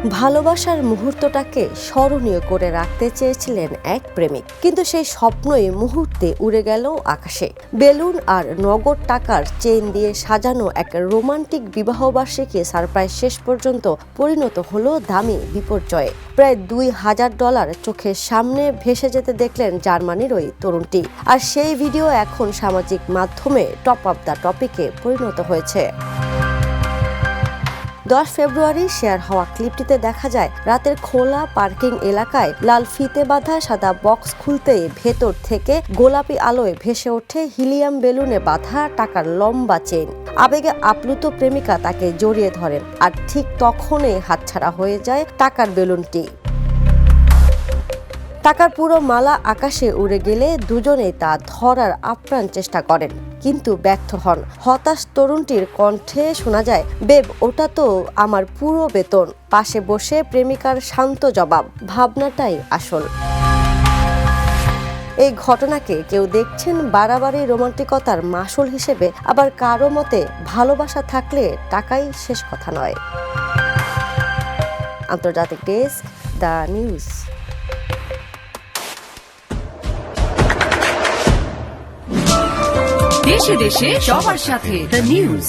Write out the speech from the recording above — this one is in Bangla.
ভালোবাসার মুহূর্তটাকে স্মরণীয় করে রাখতে চেয়েছিলেন এক প্রেমিক, কিন্তু সেই স্বপ্নই মুহূর্তে উড়ে গেল আকাশে। বেলুন আর নগদ টাকার চেইন দিয়ে সাজানো এক রোমান্টিক বিবাহবার্ষিকী সারপ্রাইজ শেষ পর্যন্ত পরিণত হলো দামি বিপর্যয়ে। প্রায় $2,000 চোখের সামনে ভেসে যেতে দেখলেন জার্মানির ওই তরুণটি। আর সেই ভিডিও এখন সামাজিক মাধ্যমে টপ অফ দ্য টপিকে পরিণত হয়েছে। 10 ফেব্রুয়ারি শেয়ার হওয়া ক্লিপটিতে দেখা যায় রাতের খোলা পার্কিং এলাকায় লাল ফিতে বাঁধা সাদা বক্স খুলতেই ভেতর থেকে গোলাপি আলোয় ভেসে ওঠে হিলিয়াম বেলুনে বাঁধা টাকার লম্বা চেইন। আবেগে আপ্লুত প্রেমিকা তাকে জড়িয়ে ধরেন, আর ঠিক তখনই হাতছাড়া হয়ে যায় টাকার বেলুনটি। টাকার পুরো মালা আকাশে উড়ে গেলে দুজনেই তা ধরার আপ্রাণ চেষ্টা করেন, কিন্তু ব্যর্থ হন। হতাশ তরুণটির কণ্ঠে শোনা যায়, বেব, ওটা তো আমার পুরো বেতন। পাশে বসে প্রেমিকার শান্ত জবাব, ভাবনাটাই আসল। এই ঘটনাকে কেউ দেখছেন বাড়াবাড়ি রোমান্টিকতার মাসুল হিসেবে, আবার কারো মতে ভালোবাসা থাকলে টাকাই শেষ কথা নয়। আন্তর্জাতিক ডেস্ক, দ্য নিউজ। দেশে দেশে সবার সাথে দ্য নিউজ।